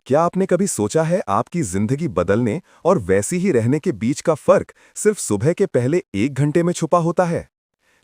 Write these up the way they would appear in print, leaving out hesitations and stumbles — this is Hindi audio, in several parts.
क्या आपने कभी सोचा है आपकी जिंदगी बदलने और वैसी ही रहने के बीच का फर्क सिर्फ सुबह के पहले 1 घंटे में छुपा होता है?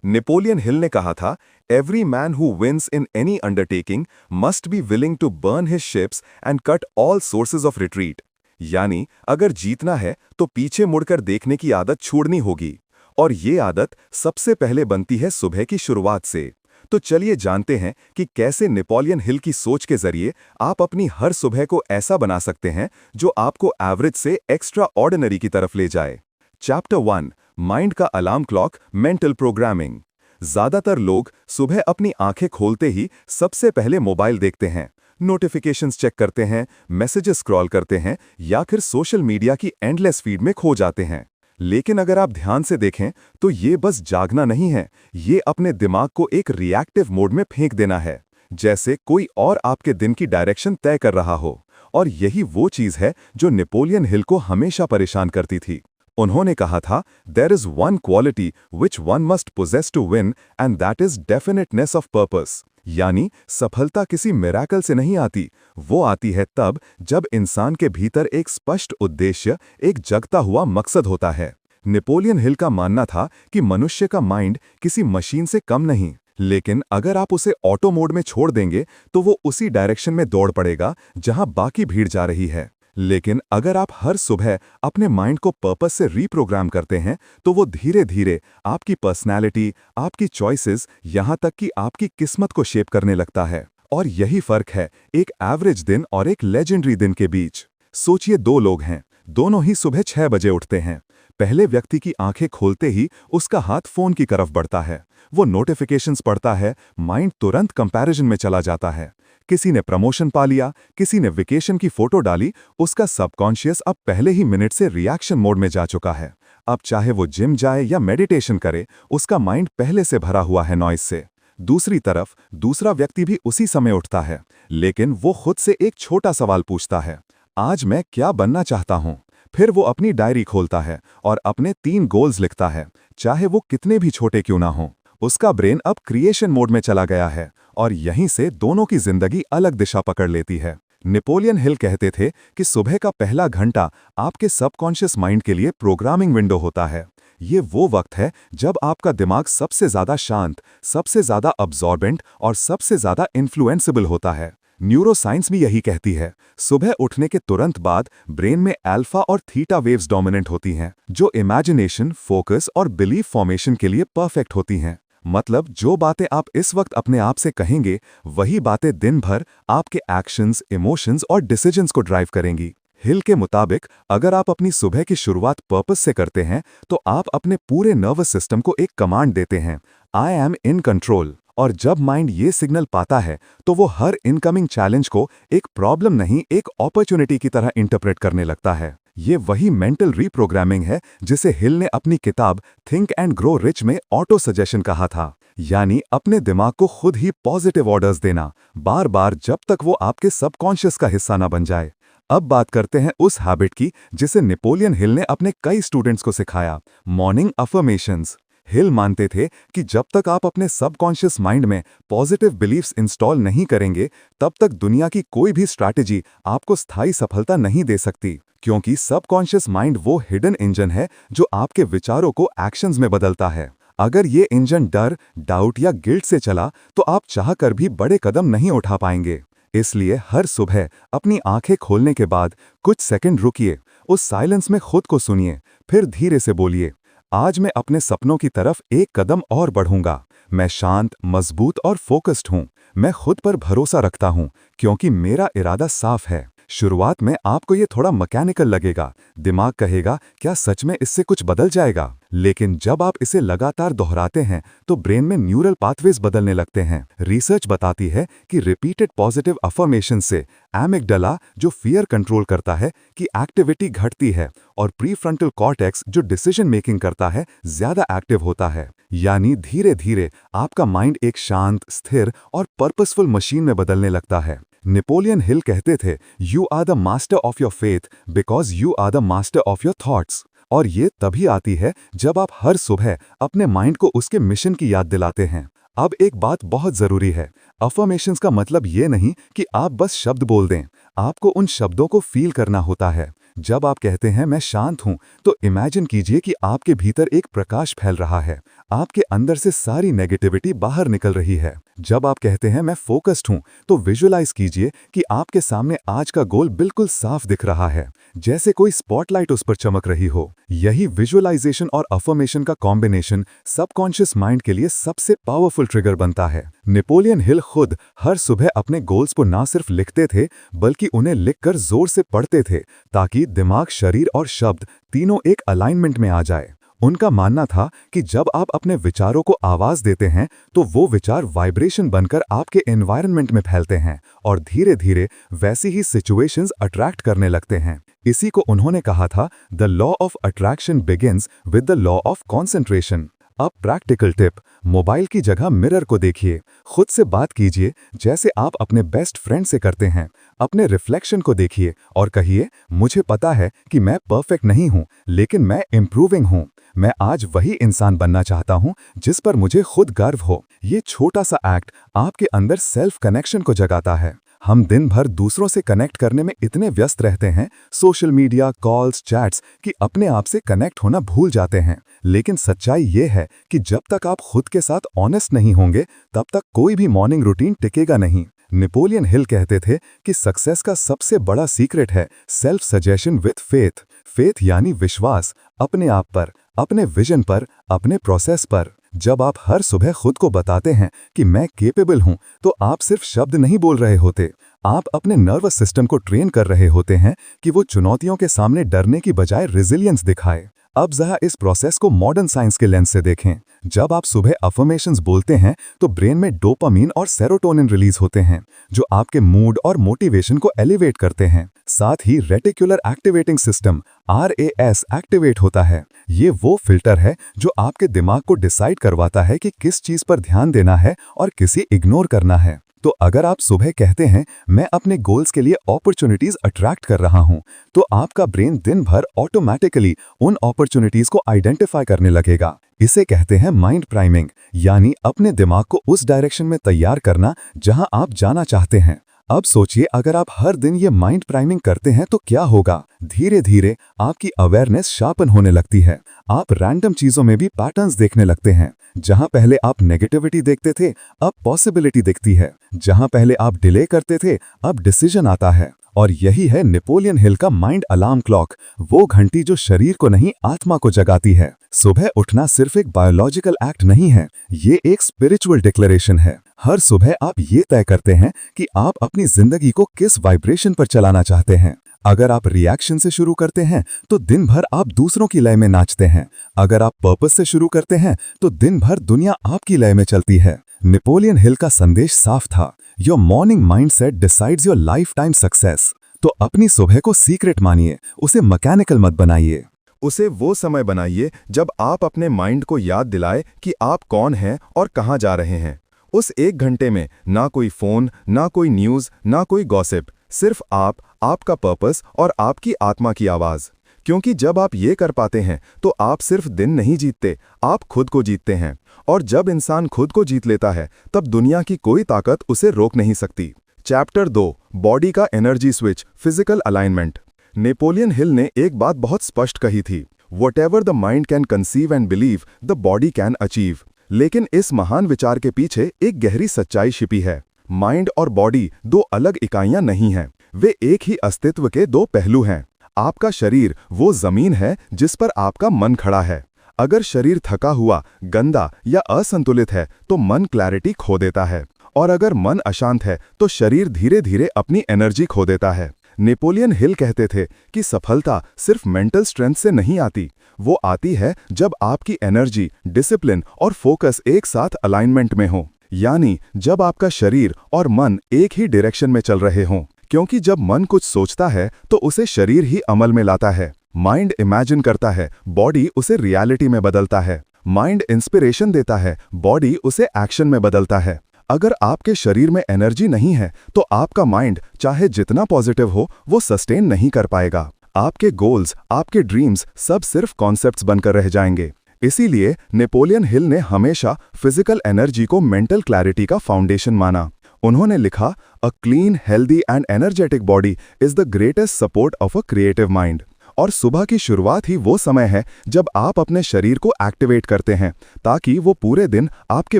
नेपोलियन हिल ने कहा था, every man who wins in any undertaking must be willing to burn his ships and cut all sources of retreat. यानी अगर जीतना है तो पीछे मुड़कर देखने की आदत छोड़नी होगी। और ये आदत सबसे पहले बनती है सुबह की शुरुआत से। तो चलिए जानते हैं कि कैसे नेपोलियन हिल की सोच के जरिए आप अपनी हर सुबह को ऐसा बना सकते हैं जो आपको एवरेज से एक्स्ट्रा ऑर्डिनरी की तरफ ले जाए। चैप्टर 1, माइंड का अलार्म क्लॉक, मेंटल प्रोग्रामिंग। ज्यादातर लोग सुबह अपनी आंखें खोलते ही सबसे पहले मोबाइल देखते हैं, नोटिफिकेशंस चेक करते हैं, मैसेजेस स्क्रॉल करते हैं या फिर सोशल मीडिया की एंडलेस फीड में खो जाते हैं। लेकिन अगर आप ध्यान से देखें तो ये बस जागना नहीं है, ये अपने दिमाग को एक रिएक्टिव मोड में फेंक देना है, जैसे कोई और आपके दिन की डायरेक्शन तय कर रहा हो। और यही वो चीज है जो नेपोलियन हिल को हमेशा परेशान करती थी। उन्होंने कहा था, there is one quality which one must possess to win and that is definiteness of purpose. यानी सफलता किसी मिरेकल से नहीं आती, वो आती है तब जब इंसान के भीतर एक स्पष्ट उद्देश्य, एक जगता हुआ मकसद होता है। नेपोलियन हिल का मानना था कि मनुष्य का माइंड किसी मशीन से कम नहीं, लेकिन अगर आप उसे ऑटो मोड में छोड़ देंगे तो वो उसी डायरेक्शन में दौड़ पड़ेगा जहां बाकी भीड़ जा रही है। लेकिन अगर आप हर सुबह अपने माइंड को पर्पस से रीप्रोग्राम करते हैं तो वो धीरे धीरे आपकी पर्सनैलिटी, आपकी चॉइसेस, यहां तक कि आपकी किस्मत को शेप करने लगता है। और यही फर्क है एक एवरेज दिन और एक लेजेंडरी दिन के बीच। सोचिए, दो लोग हैं, दोनों ही सुबह 6 बजे उठते हैं। पहले व्यक्ति की आंखें खोलते ही उसका हाथ फोन की तरफ बढ़ता है, वो नोटिफिकेशंस पढ़ता है, माइंड तुरंत कंपैरिजन में चला जाता है। किसी ने प्रमोशन पा लिया, किसी ने वेकेशन की फोटो डाली, उसका सबकॉन्शियस अब पहले ही मिनट से रिएक्शन मोड में जा चुका है। अब चाहे वो जिम जाए या मेडिटेशन करे, उसका माइंड पहले से भरा हुआ है नॉइज से। दूसरी तरफ दूसरा व्यक्ति भी उसी समय उठता है, लेकिन वो खुद से एक छोटा सवाल पूछता है, आज मैं क्या बनना चाहता हूं? फिर वो अपनी डायरी खोलता है और अपने 3 गोल्स लिखता है, चाहे वो कितने भी छोटे क्यों ना हों। उसका ब्रेन अब क्रिएशन मोड में चला गया है और यहीं से दोनों की जिंदगी अलग दिशा पकड़ लेती है। नेपोलियन हिल कहते थे कि सुबह का पहला घंटा आपके सबकॉन्शियस माइंड के लिए प्रोग्रामिंग विंडो होता है। ये वो वक्त है जब आपका दिमाग सबसे ज्यादा शांत, सबसे ज्यादा अब्जॉर्बेंट और सबसे ज्यादा इन्फ्लुएंसेबल होता है। न्यूरोसाइंस भी यही कहती है, सुबह उठने के तुरंत बाद ब्रेन में अल्फा और थीटा वेव्स डोमिनेंट होती हैं, जो इमेजिनेशन, फोकस और बिलीफ फॉर्मेशन के लिए परफेक्ट होती हैं। मतलब जो बातें आप इस वक्त अपने आप से कहेंगे, वही बातें दिन भर आपके एक्शंस, इमोशंस और डिसीजंस को ड्राइव करेंगी। हिल के मुताबिक अगर आप अपनी सुबह की शुरुआत पर्पस से करते हैं तो आप अपने पूरे नर्वस सिस्टम को एक कमांड देते हैं, आई एम इन कंट्रोल। और जब माइंड ये सिग्नल पाता है तो वो हर इनकमिंग चैलेंज को एक प्रॉब्लम नहीं, एक अपॉर्चुनिटी की तरह इंटरप्रेट करने लगता है। ये वही मेंटल रीप्रोग्रामिंग है जिसे हिल ने अपनी किताब थिंक एंड ग्रो रिच में ऑटो सजेशन कहा था। यानी अपने दिमाग को खुद ही पॉजिटिव ऑर्डर्स देना, बार बार, जब तक वो आपके सबकॉन्शियस का हिस्सा ना बन जाए। अब बात करते हैं उस हैबिट की जिसे नेपोलियन हिल ने अपने कई स्टूडेंट्स को सिखाया, मॉर्निंग अफर्मेशंस। हिल मानते थे कि जब तक आप अपने सबकॉन्शियस माइंड में पॉजिटिव बिलीफ्स इंस्टॉल नहीं करेंगे, तब तक दुनिया की कोई भी स्ट्रैटेजी आपको स्थायी सफलता नहीं दे सकती। क्योंकि सबकॉन्शियस माइंड वो हिडन इंजन है जो आपके विचारों को एक्शंस में बदलता है। अगर ये इंजन डर, डाउट या गिल्ट से चला तो आप चाहकर भी बड़े कदम नहीं उठा पाएंगे। इसलिए हर सुबह अपनी आंखें खोलने के बाद कुछ सेकंड रुकिए, उस साइलेंस में खुद को सुनिए, फिर धीरे से बोलिए, आज मैं अपने सपनों की तरफ एक कदम और बढ़ूंगा। मैं शांत, मजबूत और फोकस्ड हूं। मैं खुद पर भरोसा रखता हूं क्योंकि मेरा इरादा साफ है। शुरुआत में आपको ये थोड़ा मैकेनिकल लगेगा, दिमाग कहेगा क्या सच में इससे कुछ बदल जाएगा? लेकिन जब आप इसे लगातार दोहराते हैं तो ब्रेन में न्यूरल पाथवेज बदलने लगते हैं। रिसर्च बताती है कि रिपीटेड पॉजिटिव अफर्मेशन से एमिगडाला, जो फियर कंट्रोल करता है, की एक्टिविटी घटती है और प्रीफ्रंटल कॉर्टेक्स, जो डिसीजन मेकिंग करता है, ज्यादा एक्टिव होता है। यानी धीरे धीरे आपका माइंड एक शांत, स्थिर और पर्पसफुल मशीन में बदलने लगता है। नेपोलियन हिल कहते थे, you are the master of your faith because you are the master of your thoughts. और ये तभी आती है जब आप हर सुबह अपने माइंड को उसके मिशन की याद दिलाते हैं। अब एक बात बहुत जरूरी है, अफर्मेशंस का मतलब ये नहीं कि आप बस शब्द बोल दें, आपको उन शब्दों को फील करना होता है। जब आप कहते हैं मैं शांत हूं, तो इमेजिन कीजिए कि आपके भीतर एक प्रकाश फैल रहा है, आपके अंदर से सारी नेगेटिविटी बाहर निकल रही है। जब आप कहते हैं मैं फोकस्ड हूं, तो विजुअलाइज कीजिए कि आपके सामने आज का गोल बिल्कुल साफ दिख रहा है, जैसे कोई स्पॉटलाइट उस पर चमक रही हो। यही विजुअलाइजेशन और अफर्मेशन का कॉम्बिनेशन सबकॉन्शियस माइंड के लिए सबसे पावरफुल ट्रिगर बनता है। नेपोलियन हिल खुद हर सुबह अपने गोल्स को ना सिर्फ लिखते थे, बल्कि उन्हें लिखकर जोर से पढ़ते थे, ताकि दिमाग, शरीर और शब्द तीनों एक अलाइनमेंट में आ जाए। उनका मानना था कि जब आप अपने विचारों को आवाज देते हैं, तो वो विचार वाइब्रेशन बनकर आपके एनवायरनमेंट में फैलते हैं और धीरे धीरे वैसी ही सिचुएशंस अट्रैक्ट करने लगते हैं। इसी को उन्होंने कहा था, the law of attraction begins with the law of concentration. अब प्रैक्टिकल टिप, मोबाइल की जगह मिरर को देखिए, खुद से बात कीजिए जैसे आप अपने बेस्ट फ्रेंड से करते हैं। अपने रिफ्लेक्शन को देखिए और कहिए, मुझे पता है कि मैं परफेक्ट नहीं हूं, लेकिन मैं इंप्रूविंग हूं। मैं आज वही इंसान बनना चाहता हूं जिस पर मुझे खुद गर्व हो। ये छोटा सा एक्ट आपके अंदर सेल्फ कनेक्शन को जगाता है। हम दिन भर दूसरों से कनेक्ट करने में इतने व्यस्त रहते हैं, सोशल मीडिया, कॉल्स, चैट्स, कि अपने आप से कनेक्ट होना भूल जाते हैं। लेकिन सच्चाई ये है कि जब तक आप खुद के साथ ऑनेस्ट नहीं होंगे, तब तक कोई भी मॉर्निंग रूटीन टिकेगा नहीं। नेपोलियन हिल कहते थे कि सक्सेस का सबसे बड़ा सीक्रेट है self suggestion with faith. Faith यानी विश्वास, अपने आप पर, अपने विजन पर, अपने प्रोसेस पर। जब आप हर सुबह खुद को बताते हैं कि मैं केपेबल हूं, तो आप सिर्फ शब्द नहीं बोल रहे होते, आप अपने नर्वस सिस्टम को ट्रेन कर रहे होते हैं कि वो चुनौतियों के सामने डरने की बजाय रेजिलियंस दिखाए। अब जरा इस प्रोसेस को मॉडर्न साइंस के लेंस से देखें। जब आप सुबह अफर्मेशंस बोलते हैं, तो ब्रेन में डोपामीन और सेरोटोनिन रिलीज होते हैं, जो आपके मूड और मोटिवेशन को एलिवेट करते हैं। साथ ही reticular activating system RAS activate होता है। ये वो फिल्टर है जो आपके दिमाग को डिसाइड करवाता है कि किस चीज पर ध्यान देना है और किसे इग्नोर करना है। तो अगर आप सुबह कहते हैं मैं अपने गोल्स के लिए अपॉर्चुनिटीज अट्रैक्ट कर रहा हूं, तो आपका ब्रेन दिन भर ऑटोमेटिकली उन अपॉर्चुनिटीज को आइडेंटिफाई करने लगेगा। इसे कहते हैं माइंड प्राइमिंग, यानी अपने दिमाग को उस डायरेक्शन में तैयार करना जहां आप जाना चाहते हैं। अब सोचिए, अगर आप हर दिन ये माइंड प्राइमिंग करते हैं तो क्या होगा। धीरे धीरे आपकी अवेयरनेस शार्पन होने लगती है। आप रैंडम चीजों में भी पैटर्न्स देखने लगते हैं। जहां पहले आप नेगेटिविटी देखते थे, अब पॉसिबिलिटी दिखती है। जहां पहले आप डिले करते थे, अब डिसीजन आता है। और यही है नेपोलियन हिल का माइंड अलार्म क्लॉक, वो घंटी जो शरीर को नहीं, आत्मा को जगाती है। सुबह उठना सिर्फ एक बायोलॉजिकल एक्ट नहीं है, ये एक स्पिरिचुअल डिक्लेरेशन है। हर सुबह आप ये तय करते हैं कि आप अपनी जिंदगी को किस वाइब्रेशन पर चलाना चाहते हैं। अगर आप रिएक्शन से शुरू करते हैं, तो दिन भर आप दूसरों की लय में नाचते हैं। अगर आप पर्पस से शुरू करते हैं, तो दिन भर दुनिया आपकी लय में चलती है। नेपोलियन हिल का संदेश साफ था, your morning mindset decides your life time success. तो अपनी सुबह को सीक्रेट मानिए, उसे मैकेनिकल मत बनाइए। उसे वो समय बनाइए जब आप अपने माइंड को याद दिलाए कि आप कौन हैं और कहां जा रहे हैं। उस 1 घंटे में ना कोई फोन, ना कोई न्यूज, ना कोई गॉसिप, सिर्फ आप, आपका पर्पस और आपकी आत्मा की आवाज। क्योंकि जब आप ये कर पाते हैं, तो आप सिर्फ दिन नहीं जीतते, आप खुद को जीतते हैं। और जब इंसान खुद को जीत लेता है, तब दुनिया की कोई ताकत उसे रोक नहीं सकती। चैप्टर 2, बॉडी का energy switch, physical alignment. Napoleon Hill ने एक बात बहुत स्पष्ट कही थी, whatever the mind can conceive and believe, the body can achieve. लेकिन इस महान विचार के पीछे एक गहरी सच्चाई छिपी है। माइंड और बॉडी दो अलग इकाइयां नहीं हैं, वे एक ही अस्तित्व के दो पहलू हैं। आपका शरीर वो जमीन है जिस पर आपका मन खड़ा है। अगर शरीर थका हुआ, गंदा या असंतुलित है, तो मन क्लैरिटी खो देता है। और अगर मन अशांत है, तो शरीर धीरे धीरे अपनी एनर्जी खो देता है। नेपोलियन हिल कहते थे कि सफलता सिर्फ मेंटल स्ट्रेंथ से नहीं आती, वो आती है जब आपकी एनर्जी, डिसिप्लिन और फोकस एक साथ अलाइनमेंट में हो। यानी जब आपका शरीर और मन एक ही डायरेक्शन में चल रहे हों। क्योंकि जब मन कुछ सोचता है, तो उसे शरीर ही अमल में लाता है। माइंड इमेजिन करता है, बॉडी उसे रियलिटी में बदलता है। माइंड इंस्पिरेशन देता है, बॉडी उसे एक्शन में बदलता है। अगर आपके शरीर में एनर्जी नहीं है, तो आपका माइंड चाहे जितना पॉजिटिव हो, वो सस्टेन नहीं कर पाएगा। आपके गोल्स, आपके ड्रीम्स सब सिर्फ कॉन्सेप्ट्स बनकर रह जाएंगे। इसीलिए नेपोलियन हिल ने हमेशा फिजिकल एनर्जी को मेंटल क्लैरिटी का फाउंडेशन माना। उन्होंने लिखा, a clean, healthy and energetic body is the greatest support of a creative mind. और सुबह की शुरुआत ही वो समय है जब आप अपने शरीर को एक्टिवेट करते हैं ताकि वो पूरे दिन आपके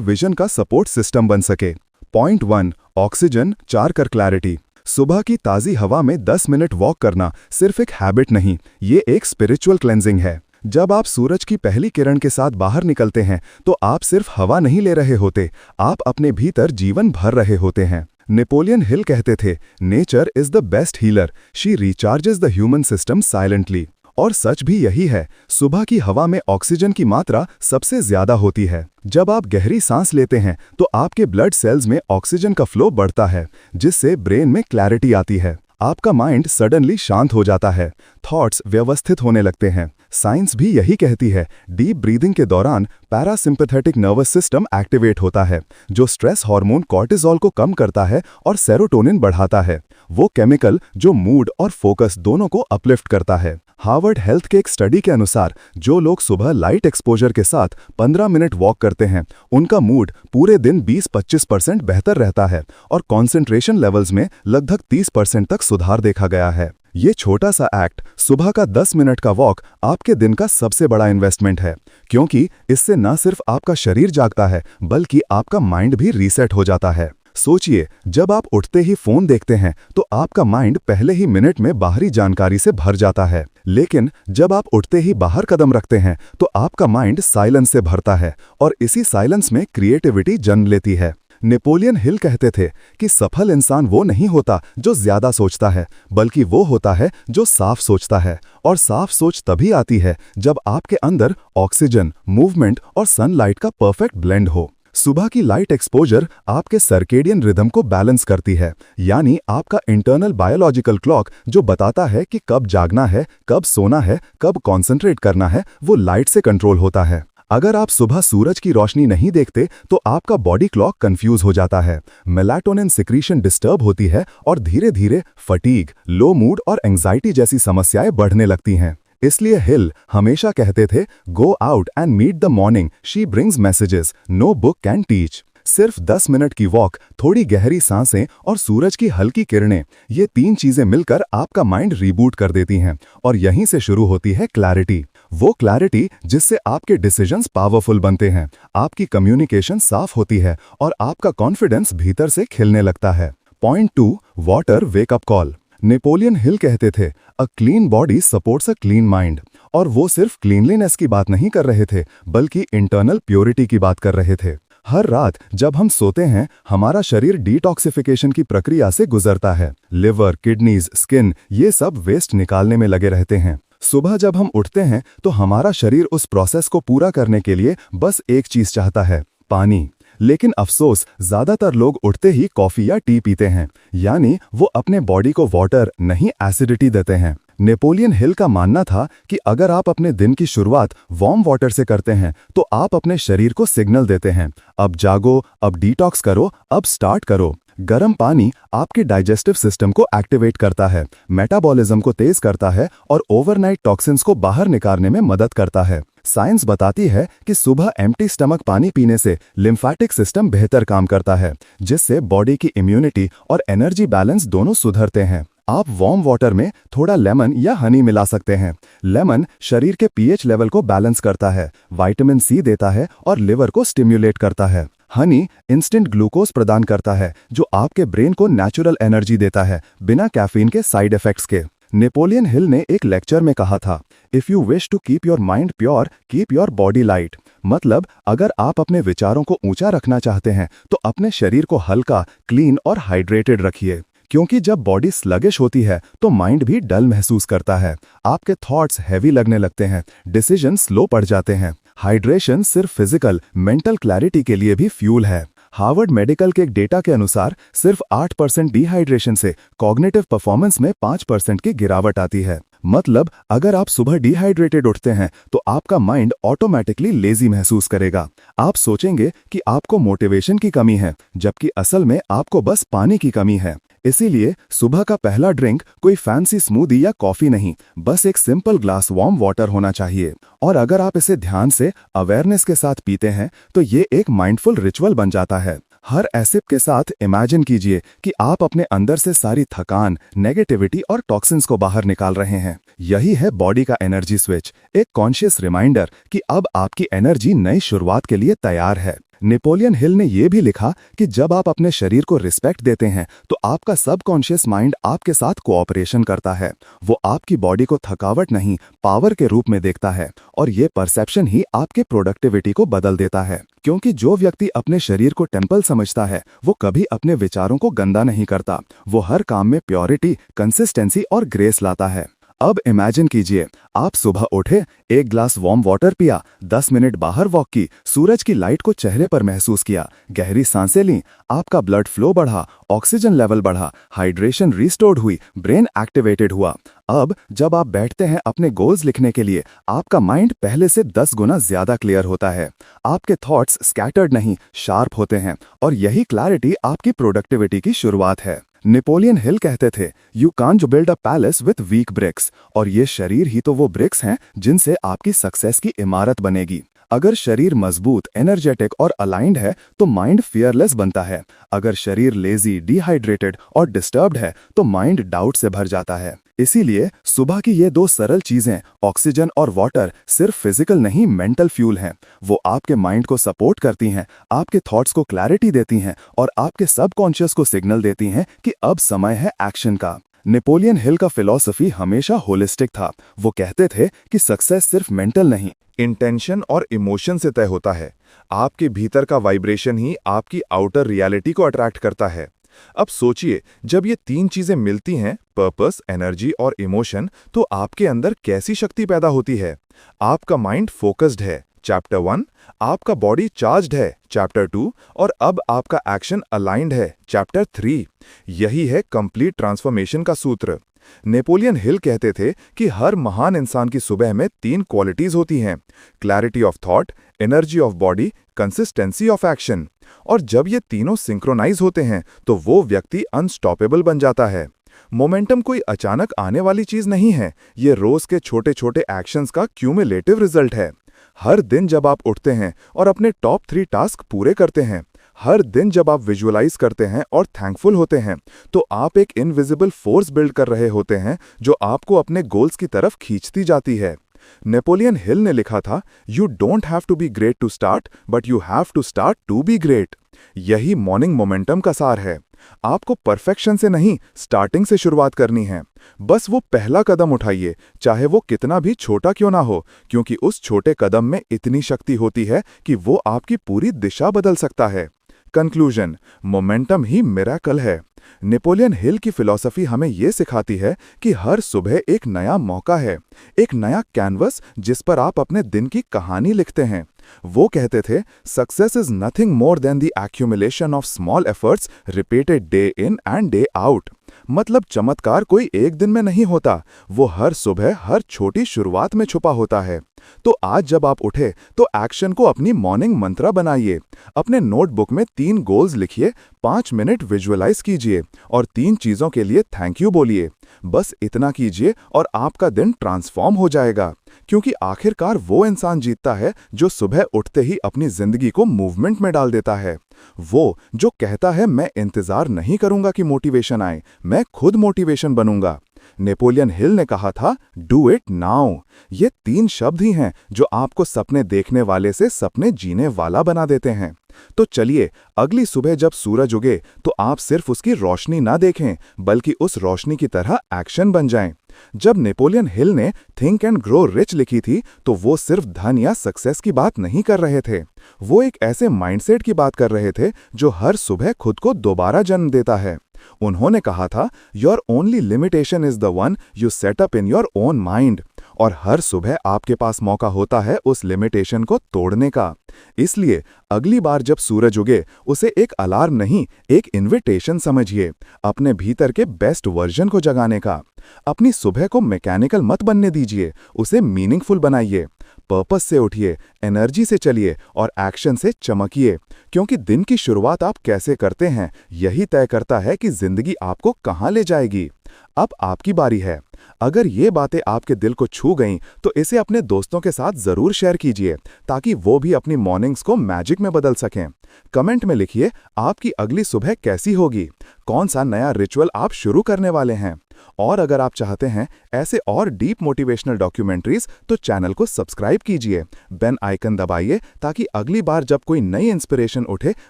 विजन का सपोर्ट सिस्टम बन सके। पॉइंट 1, ऑक्सीजन 4 कर क्लैरिटी। सुबह की ताज़ी हवा में 10 मिनट वॉक करना सिर्फ एक हैबिट नहीं, ये एक स्पिरिचुअल क्लेंजिंग है। जब आप सूरज की पहली किरण के साथ बाहर निकलते हैं तो आप सिर्फ हवा नहीं ले रहे होते, आप अपने भीतर जीवन भर रहे होते हैं। नेपोलियन हिल कहते थे, nature is the best healer, she recharges the human system silently. और सच भी यही है, सुबह की हवा में ऑक्सीजन की मात्रा सबसे ज्यादा होती है। जब आप गहरी सांस लेते हैं तो आपके ब्लड सेल्स में ऑक्सीजन का फ्लो बढ़ता है, जिससे ब्रेन में क्लैरिटी आती है। आपका माइंड सडनली शांत हो जाता है, थॉट्स व्यवस्थित होने लगते हैं। साइंस भी यही कहती है, डीप ब्रीदिंग के दौरान पैरासिम्पैथेटिक नर्वस सिस्टम एक्टिवेट होता है, जो स्ट्रेस हार्मोन कॉर्टिसोल को कम करता है और सेरोटोनिन बढ़ाता है, वो केमिकल जो मूड और फोकस दोनों को अपलिफ्ट करता है। हार्वर्ड हेल्थ के एक स्टडी के अनुसार जो लोग सुबह लाइट एक्सपोजर के साथ 15 मिनट वॉक करते हैं, उनका मूड पूरे दिन 20-25% बेहतर रहता है और कॉन्सेंट्रेशन लेवल्स में लगभग 30% तक सुधार देखा गया है। ये छोटा सा एक्ट, सुबह का 10 मिनट का वॉक, आपके दिन का सबसे बड़ा इन्वेस्टमेंट है, क्योंकि इससे न सिर्फ आपका शरीर जागता है बल्कि आपका माइंड भी रीसेट हो जाता है। सोचिए, जब आप उठते ही फोन देखते हैं तो आपका माइंड पहले ही मिनट में बाहरी जानकारी से भर जाता है, लेकिन जब आप उठते ही बाहर कदम रखते हैं तो आपका माइंड साइलेंस से भरता है और इसी साइलेंस में क्रिएटिविटी जन्म लेती है। नेपोलियन हिल कहते थे कि सफल इंसान वो नहीं होता जो ज्यादा सोचता है, बल्कि वो होता है जो साफ सोचता है। और साफ सोच तभी आती है जब आपके अंदर ऑक्सीजन, मूवमेंट और सनलाइट का परफेक्ट ब्लेंड हो। सुबह की लाइट एक्सपोजर आपके सर्केडियन रिदम को बैलेंस करती है, यानी आपका इंटरनल बायोलॉजिकल क्लॉक जो बताता है कि कब जागना है, कब सोना है, कब कॉन्सेंट्रेट करना है, वो लाइट से कंट्रोल होता है। अगर आप सुबह सूरज की रोशनी नहीं देखते तो आपका बॉडी क्लॉक कंफ्यूज हो जाता है, मेलाटोनिन सिक्रीशन डिस्टर्ब होती है और धीरे धीरे फटीग, लो मूड और एंजाइटी जैसी समस्याएं बढ़ने लगती हैं। इसलिए हिल हमेशा कहते थे, go out and meet the morning, she brings messages no book can teach. सिर्फ 10 मिनट की वॉक, थोड़ी गहरी सांसें और सूरज की हल्की किरणें, ये 3 चीजें मिलकर आपका माइंड रीबूट कर देती हैं और यहीं से शुरू होती है क्लैरिटी। वो क्लैरिटी जिससे आपके डिसीजंस पावरफुल बनते हैं, आपकी कम्युनिकेशन साफ होती है और आपका कॉन्फिडेंस भीतर से खिलने लगता है। Point 2, water wake up call. Napoleon Hill कहते थे, a clean body supports a clean mind. और वो सिर्फ क्लीनलीनेस की बात नहीं कर रहे थे, बल्कि इंटरनल प्योरिटी की बात कर रहे थे। हर रात जब हम सोते हैं, हमारा शरीर डिटॉक्सिफिकेशन की प्रक्रिया से गुजरता है। लिवर, किडनीज, स्किन, ये सब वेस्ट निकालने में लगे रहते हैं। सुबह जब हम उठते हैं तो हमारा शरीर उस प्रोसेस को पूरा करने के लिए बस एक चीज चाहता है, पानी। लेकिन अफसोस, ज्यादातर लोग उठते ही कॉफी या टी पीते हैं, यानी वो अपने बॉडी को वाटर नहीं एसिडिटी देते हैं। नेपोलियन हिल का मानना था कि अगर आप अपने दिन की शुरुआत वार्म वाटर से करते हैं तो आप अपने शरीर को सिग्नल देते हैं, अब जागो, अब डिटॉक्स करो, अब स्टार्ट करो। गर्म पानी आपके डाइजेस्टिव सिस्टम को एक्टिवेट करता है, मेटाबॉलिज्म को तेज करता है और ओवरनाइट टॉक्सिन्स को बाहर निकालने में मदद करता है। साइंस बताती है कि सुबह एम्प्टी स्टमक पानी पीने से लिम्फेटिक सिस्टम बेहतर काम करता है, जिससे बॉडी की इम्यूनिटी और एनर्जी बैलेंस दोनों सुधरते हैं। आप वार्म वाटर में थोड़ा लेमन या हनी मिला सकते हैं। लेमन शरीर के पीएच लेवल को बैलेंस करता है, विटामिन सी देता है और लिवर को स्टिम्युलेट करता है। हनी इंस्टेंट ग्लूकोज प्रदान करता है जो आपके ब्रेन को नेचुरल एनर्जी देता है, बिना कैफीन के साइड इफेक्ट्स के। नेपोलियन हिल ने एक लेक्चर में कहा था, if you wish to keep your mind pure, keep your body light. मतलब, अगर आप अपने विचारों को ऊंचा रखना चाहते हैं तो अपने शरीर को हल्का, क्लीन और हाइड्रेटेड रखिए, क्योंकि जब बॉडी स्लगिश होती है तो माइंड भी डल महसूस करता है, आपके थॉट्स हैवी लगने लगते हैं, डिसीजन स्लो पड़ जाते हैं। हाइड्रेशन सिर्फ फिजिकल, मेंटल क्लैरिटी के लिए भी फ्यूल है। हार्वर्ड मेडिकल के एक डेटा के अनुसार सिर्फ 8% डिहाइड्रेशन से कॉग्निटिव परफॉर्मेंस में 5% की गिरावट आती है। मतलब अगर आप सुबह डिहाइड्रेटेड उठते हैं तो आपका माइंड ऑटोमेटिकली लेजी महसूस करेगा। आप सोचेंगे कि आपको मोटिवेशन की कमी है, जबकि असल में आपको बस पानी की कमी है। इसीलिए सुबह का पहला ड्रिंक कोई फैंसी स्मूदी या कॉफी नहीं, बस एक सिंपल ग्लास वार्म वाटर होना चाहिए। और अगर आप इसे ध्यान से अवेयरनेस के साथ पीते हैं तो ये एक माइंडफुल रिचुअल बन जाता है। हर एसिप के साथ इमेजिन कीजिए कि आप अपने अंदर से सारी थकान, नेगेटिविटी और टॉक्सिन्स को बाहर निकाल रहे हैं। यही है बॉडी का एनर्जी स्विच, एक कॉन्शियस रिमाइंडर कि अब आपकी एनर्जी नई शुरुआत के लिए तैयार है। नेपोलियन हिल ने यह भी लिखा कि जब आप अपने शरीर को रिस्पेक्ट देते हैं तो आपका सबकॉन्शियस माइंड आपके साथ कोऑपरेशन करता है। वो आपकी बॉडी को थकावट नहीं, पावर के रूप में देखता है, और ये परसेप्शन ही आपके प्रोडक्टिविटी को बदल देता है। क्योंकि जो व्यक्ति अपने शरीर को टेम्पल समझता है वो कभी अपने विचारों को गंदा नहीं करता। वो हर काम में प्योरिटी, कंसिस्टेंसी और ग्रेस लाता है। अब इमेजिन कीजिए, आप सुबह उठे, एक ग्लास वार्म वाटर पिया, 10 मिनट बाहर वॉक की, सूरज की लाइट को चेहरे पर महसूस किया, गहरी सांसें लीं, आपका ब्लड फ्लो बढ़ा, ऑक्सीजन लेवल बढ़ा, हाइड्रेशन रिस्टोर्ड हुई, ब्रेन एक्टिवेटेड हुआ। अब जब आप बैठते हैं अपने गोल्स लिखने के लिए, आपका माइंड पहले से 10 गुना ज्यादा क्लियर होता है। आपके थॉट्स स्कैटर्ड नहीं, शार्प होते हैं, और यही क्लैरिटी आपकी प्रोडक्टिविटी की शुरुआत है। नेपोलियन हिल कहते थे, you can't build a palace with weak bricks, और ये शरीर ही तो वो ब्रिक्स हैं जिनसे आपकी सक्सेस की इमारत बनेगी। अगर शरीर मजबूत, एनर्जेटिक और अलाइंड है तो माइंड फियरलेस बनता है। अगर शरीर लेजी, डिहाइड्रेटेड और डिस्टर्ब्ड है तो माइंड डाउट से भर जाता है। इसीलिए सुबह की ये दो सरल चीजें, ऑक्सीजन और वाटर, सिर्फ फिजिकल नहीं, मेंटल फ्यूल हैं। वो आपके माइंड को सपोर्ट करती हैं, आपके थॉट्स को क्लैरिटी देती हैं और आपके सबकॉन्शियस को सिग्नल देती हैं कि अब समय है एक्शन का। नेपोलियन हिल का फिलॉसफी हमेशा होलिस्टिक था। वो कहते थे कि सक्सेस सिर्फ मेंटल नहीं, इंटेंशन और इमोशन से तय होता है। आपके भीतर का वाइब्रेशन ही आपकी आउटर रियलिटी को अट्रैक्ट करता है। अब सोचिए, जब ये तीन चीजें मिलती हैं, पर्पस, एनर्जी और इमोशन, तो आपके अंदर कैसी शक्ति पैदा होती है। आपका माइंड फोकस्ड है, चैप्टर 1, आपका बॉडी चार्ज्ड है, चैप्टर 2, और अब आपका एक्शन अलाइंड है, चैप्टर 3। यही है कंप्लीट ट्रांसफॉर्मेशन का सूत्र। नेपोलियन हिल कहते थे कि हर महान इंसान की सुबह में 3 क्वालिटीज होती हैं: clarity of thought, energy of body, consistency of action. और जब ये तीनों सिंक्रोनाइज होते हैं तो वो व्यक्ति अनस्टॉपेबल बन जाता है। मोमेंटम कोई अचानक आने वाली चीज नहीं है, ये रोज के छोटे छोटे एक्शंस का क्यूमुलेटिव रिजल्ट है। हर दिन जब आप उठते हैं और अपने टॉप 3 टास्क पूरे करते हैं, हर दिन जब आप विजुअलाइज करते हैं और थैंकफुल होते हैं, तो आप एक इनविजिबल फोर्स बिल्ड कर रहे होते हैं जो आपको अपने गोल्स की तरफ खींचती जाती है। नेपोलियन हिल ने लिखा था, you don't have to be great to start, but you have to start to be great. यही मॉर्निंग मोमेंटम का सार है। आपको परफेक्शन से नहीं, स्टार्टिंग से शुरुआत करनी है। बस वो पहला कदम उठाइए, चाहे वो कितना भी छोटा क्यों ना हो, क्योंकि उस छोटे कदम में इतनी शक्ति होती है कि वो आपकी पूरी दिशा बदल सकता है। कंक्लूजन, मोमेंटम ही मिरेकल है। नेपोलियन हिल की फिलॉसफी हमें यह सिखाती है कि हर सुबह एक नया मौका है, एक नया कैनवस जिस पर आप अपने दिन की कहानी लिखते हैं। वो कहते थे, success is nothing more than the accumulation of small efforts repeated day in and day out. मतलब चमत्कार कोई एक दिन में नहीं होता, वो हर सुबह, हर छोटी शुरुआत में छुपा होता है। तो आज जब आप उठे तो एक्शन को अपनी मॉर्निंग मंत्रा बनाइए। अपने नोटबुक में 3 गोल्स लिखिए, 5 मिनट विजुअलाइज कीजिए और 3 चीजों के लिए थैंक यू बोलिए। बस इतना कीजिए और आपका दिन ट्रांसफॉर्म हो जाएगा। क्योंकि आखिरकार वो इंसान जीतता है जो सुबह उठते ही अपनी जिंदगी को मूवमेंट में डाल देता है। वो जो कहता है, मैं इंतजार नहीं करूंगा कि मोटिवेशन आए, मैं खुद मोटिवेशन बनूंगा। नेपोलियन हिल ने कहा था, डू इट नाउ। ये 3 शब्द ही हैं जो आपको सपने देखने वाले से सपने जीने वाला बना देते हैं। तो चलिए, अगली सुबह जब सूरज उगे तो आप सिर्फ उसकी रोशनी ना देखें, बल्कि उस रोशनी की तरह एक्शन बन जाएं। जब नेपोलियन हिल ने थिंक एंड ग्रो रिच लिखी थी तो वो सिर्फ धन या सक्सेस की बात नहीं कर रहे थे। वो एक ऐसे माइंडसेट की बात कर रहे थे जो हर सुबह खुद को दोबारा जन्म देता है। उन्होंने कहा था, your only limitation is the one you set up in your own mind. और हर सुबह आपके पास मौका होता है उस लिमिटेशन को तोड़ने का। इसलिए अगली बार जब सूरज उगे उसे एक अलार्म नहीं, एक इन्विटेशन समझिए अपने भीतर के बेस्ट वर्जन को जगाने का। अपनी सुबह को मैकेनिकल मत बनने दीजिए, उसे मीनिंगफुल बनाइए। पर्पस से उठिए, एनर्जी से चलिए और एक्शन से चमकिए, क्योंकि दिन की शुरुआत आप कैसे करते हैं यही तय करता है कि जिंदगी आपको कहां ले जाएगी। अब आपकी बारी है। अगर ये बातें आपके दिल को छू गईं तो इसे अपने दोस्तों के साथ जरूर शेयर कीजिए ताकि वो भी अपनी मॉर्निंग्स को मैजिक में बदल सकें। कमेंट में लिखिए आपकी अगली सुबह कैसी होगी, कौन सा नया रिचुअल आप शुरू करने वाले हैं। और अगर आप चाहते हैं ऐसे और डीप मोटिवेशनल डॉक्यूमेंट्रीज तो चैनल को सब्सक्राइब कीजिए, बेल आइकन दबाइए ताकि अगली बार जब कोई नई इंस्पिरेशन उठे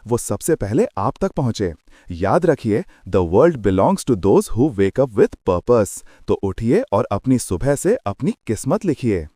वो सबसे पहले आप तक पहुंचे। याद रखिए, the world belongs to those who wake up with purpose. तो उठिए और अपनी सुबह से अपनी किस्मत लिखिए।